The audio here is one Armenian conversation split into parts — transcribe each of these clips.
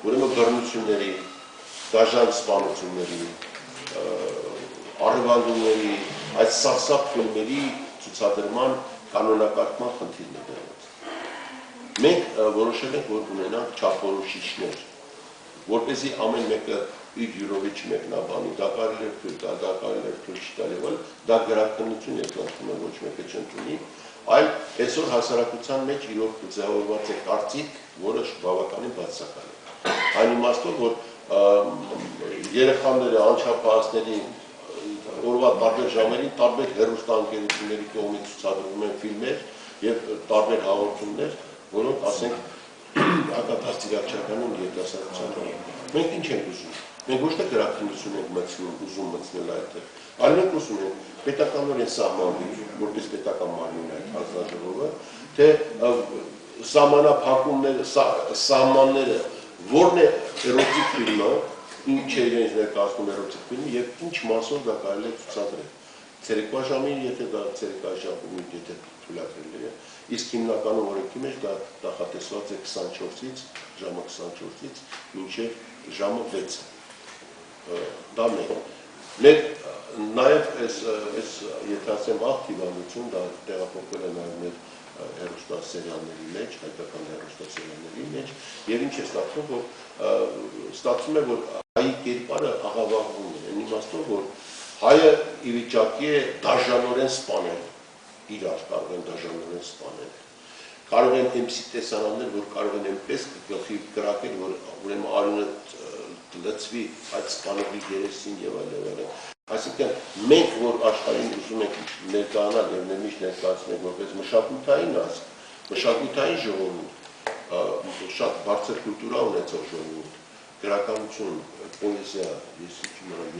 ուրեմն բռնությունների, դաժան սպանությունների, առևանգումների, այդ սարսափ ֆիլմերի ցուցադրման կանոնակարգման խնդիրներ եղած։ Մենք որոշել ենք, որ ունենանք չափորոշիչներ, որպեսզի ամեն մեկը իր յուրովիչ մեկնաբանի, դա կարելի է թույլ տալ, դա կարելի է թույլ չտալ, դա գրաքննություն է կազմում, ոչ մեկը չընդունի, այլ այսօր հասարակության մեջ իրոք ձևավորված է կարծիք, որը բավականին բացասական է։ Այն իմաստով, որ երեխաները անչափահասների օրվա տարբեր ժամերին տարբեր հեռուստաընկերությունների կողմից ցուցադրվում են ֆիլմեր եւ տարբեր հաղորդումներ, որոնք ասենք հակադաստիարակչական երիտասարդության։ Մենք ինչ ենք ուզում։ Մենք ոչ թե գրաքննություն ենք ուզում մտցնել այդտեղ, այլ մենք ուզում ենք պետականորեն սահմանվի, որպես պետական մարմին այդ հանձնաժողովը, թե սահմանափակումները, սահմանները, որն է էրոտիկ ֆիլմը, ինչ է իրենց ներկայացնում էրոտիկ ֆիլմը եւ ինչ մասով դա կարելի է ցուցադրել։ Ցերեկվա ժամին, եթե դա ցերեկվա ժամին եթե թույլատրելի է, իսկ հիմնականում օրենքի մեջ դա նախատեսված է 24-ից, ժամը 24-ից մինչև ժամը 6։ Դա մեկ նաև եթե ասեմ վաղ թիվանություն, դա տեղափոխվել է նաև մեր հեռուստասերիալների մեջ, հայկական հեռուստասերիալների մեջ, եւ ինչ է ստացվում է, որ հայի կերպարը աղավաղվում է, այն իմաստով, որ հայը ի վիճակի է դաժանորեն սպանել, իրար կարող են դաժանորեն սպանել, կարող են այնպիսի տեսարաններ, որ կարող են այնպես գլխի կրակել, որ ուրեմն արյունը լցվի այդ սպանողի երեսին եւ այլն։ Այսինքն մենք որ աշխարհին ուզում ենք ներկայանալ եւ նույնիսկ ներկայացնել որպես մշակութային ազգ, մշակութային ժողովուրդ, շատ բարձր կուլտուրա ունեցող ժողովուրդ, գրականություն, պոեզիա,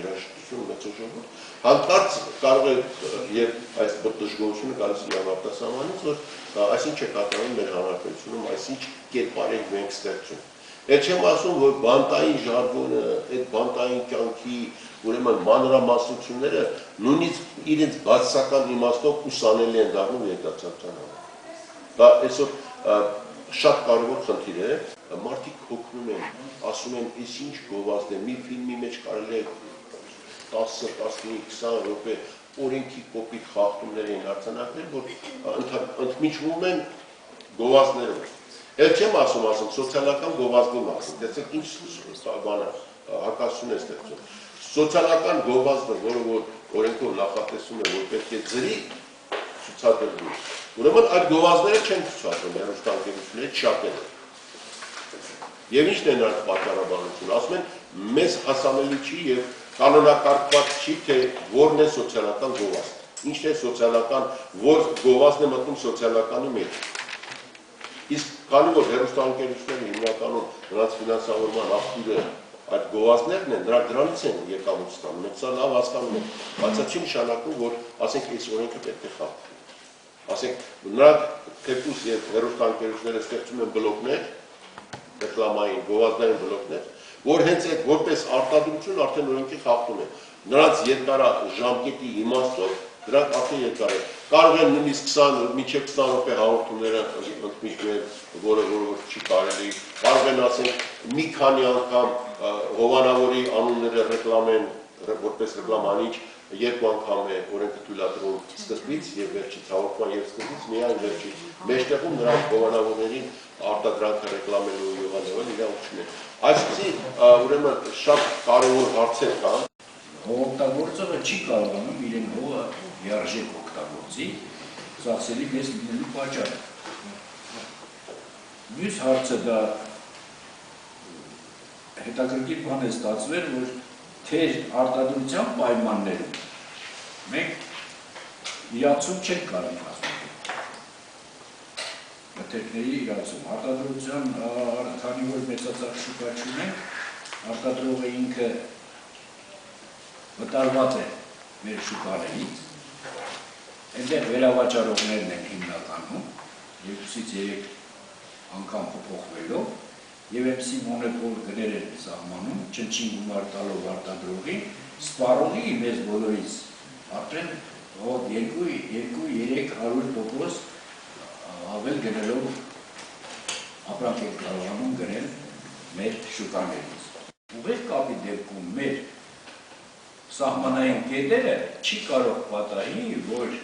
երաժշտություն ունեցող ժողովուրդ, հանկարծ կարող է եւ այս բտժգոհությունը գալիս է արտասահմանից, որ այսինչ է կատարվում մեր հանրապետությունում, այսինչ կերպար ենք մենք ստեղծում։ Այդ չեմ ասում, որ բանտային ժարգոնը, այդ բանտային կյանքի ուրեմն մանրամասնությունները նույնիսկ իրենց բացասական իմաստով ուսանելի են դառնում երիտասարդության համար։ Դա այսօր շատ կարևոր խնդիր է, մարդիկ հոգնում են, ասում են, «Իս ինչ գովազդ է, մի ֆիլմի մեջ կարելի է 10, 15, 20 րոպե օրենքի կոպիտ խախտումներ են արձանագրել, որ ընդմիջվում են գովազդներով»։ Էլ չեմ ասում, սոցիալական գովազդի մասին, տեսեք ինչ բանը հակասություն է ստեղծում։ Սոցիալական գովազդը, որը որ օրենքով նախատեսում է, որ պետք է ձրի ցուցադրվի, ուրեմն այդ գովազդները չեն ցուցադրում հեռուստաընկերությունների շատերը։ Եվ ինչն է նրանց պատճառաբանությունը, ասում են, մեզ հասանելի չի եւ կանոնակարգված չի, թե որն է սոցիալական գովազդ, ինչն է սոցիալական, որ գովազդն է մտնում սոցիալականի մեջ։ Իսկ քանի որ հեռուստաընկերությունները հիմնականում նրանց ֆինանսավորման աղբյուրը այդ գովազդներն են, նրանք դրանից են եկամուտ ստանում, մենք սա լավ հասկանում ենք, բայց դա չի նշանակում, որ ասենք այս օրենքը պետք է խախտվի։ Ասենք նրանք թեկուզ եւ հեռուստաընկերությունները ստեղծում են բլոկներ, ռեկլամային, գովազդային բլոկներ, որ հենց այդ որպես արտադրություն արդեն օրենքի խախտում է։ Նրանց երկարաժամկետի իմաստով դրանք արդեն երկար են։ Կարող են նույնիսկ 20 մինչև 20 րոպե հաղորդումները ընդմիջնել, որը չի կարելի։ Կարող են ասենք մի քանի անգամ հովանավորի անունները ռեկլամեն, որպես ռեկլամանիչ, երկու անգամ է օրենքը թույլատրում սկզբից եւ վերջից հաղորդման եւ սկզբից միայն վերջից։ Մեջտեղում նրանք հովանավորներին արտադրանքը ռեկլամելու եւ այլն իրավունք չունեն։ Այսպեսի ուրեմն շատ կարևոր հարցեր կան։ Օգտագործողը չի կարողանում իրեն հողը լիարժեք օգտագործի, ծախսելի մեծ լինելու պատճառով։ Մյուս հարցը դա հետաքրքիր բան է ստացվել, որ թեր արտադրության պայմաններում մենք իրացում չենք կարող կազմակերպել։ Մթերքների իրացում արտադրության, քանի որ մեծածախ շուկա չունենք, արտադրողը ինքը վտարված է մեր շուկաներից, այնտեղ վերավաճառողներն են հիմնականում, 2-ից 3 անգամ փոփոխվելով, եւ MC մոնոպոլ գներ են սահմանում, չնչին գումար տալով արտադրողին, սպառողի մեզ բոլորից արդեն 2-300% ավել գնելով ապրանք են կարողանում գնել մեր շուկաներից։ Ուղիղ կապի դեպքում մեր սահմանային կետերը չի կարող պատահի, որ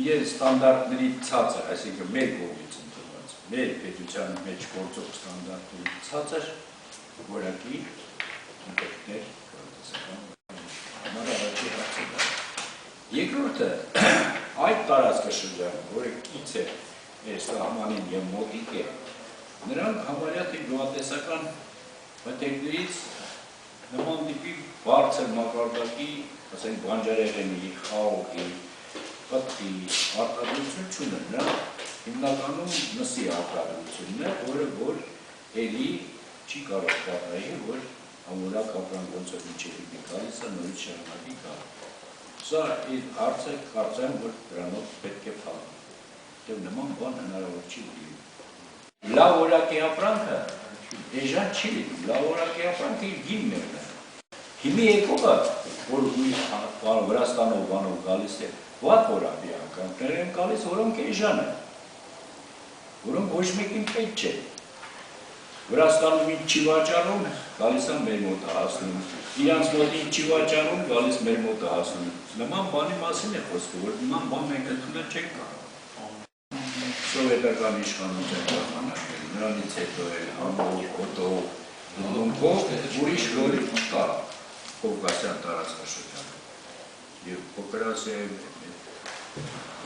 իրենց ստանդարտների ցածր, այսինքն մեր կողմից ընդունված, մեր պետության մեջ գործող ստանդարտների ցածր որակի ինտեգրներ համար առաջի հարցը դա։ Երկրորդը, այդ տարածքաշրջանը, որը կից է մեր սահմանին և մոտիկ է, նրանք համարյա թե գյուղատնտեսական մթերքներից նման տիպի բարձր մակարդակի, ասենք բանջարեղենի, խաղողի, պտղի արտադրություն չունեն, նրանք հիմնականում մսի արտադրությունն է, որը որ էլի չի կարող պատահի, որ ամորակ ապրանք ոնց որ մինչև հիմի գալիս է, նորից շարունակի գա։ Սա հարցը կարծում եմ, որ դրանով պետք է փակվի, որտեղ նման բան հնարավոր չի լինում։ Լավ որակի ապրանքը էժան չի լինում, լավ որակի ապրանքը իր գինն է։ Հիմի եկողը, որ Վրաստանով բանով գալիս է, վատ որակի ապրանքներ են գալիս, որոնք էժան են, որոնք ոչ մեկին պետք չէ։ Վրաստանում ինչ չի վաճառում, գալիս է մեր մոտ հասնում, իրանց մոտ ինչ չի վաճառում, գալիս մեր մոտ հասնում։ Նման բանի մասին է խոսքը, որ նման բան մենք ընդունել չենք կարող։ Սովետական իշխանության ժամանակում, նրանից հետո էլ Համբուրգ, Օտով, Լոնդոնով ուրիշ լոլիկ չկա Կովկասյան տարածքաշրջանում։ Եվ փոքր ասեմ,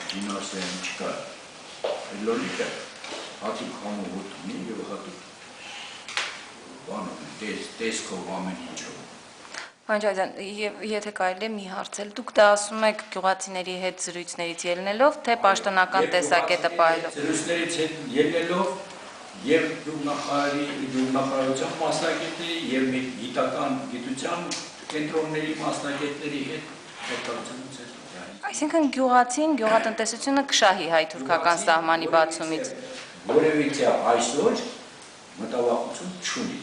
ջին ասեմ, չկա։ Այդ լոլիկը հատուկ համով հոտ ունի և հատուկ բանում, տեսքով ամեն ինչով։ Պանջարյան, եթե կարելի է մի հարցել, դուք դա ասում եք գյուղացիների հետ զրույցներից ելնելով, թե պաշտոնական տեսակետը պահելով։ Զրույցներից հետ ելնելով և գյուղնախարարության մասնագետների և գիտական գիտության կենտրոնների մասնագետների հետ հետաքրքրությունից հետո։ Այսինքն գյուղացին գյուղատնտեսությունը կշահի հայ-թուրքական սահմանի բացումից։ Որևիցե այսօր մտավախություն չունի։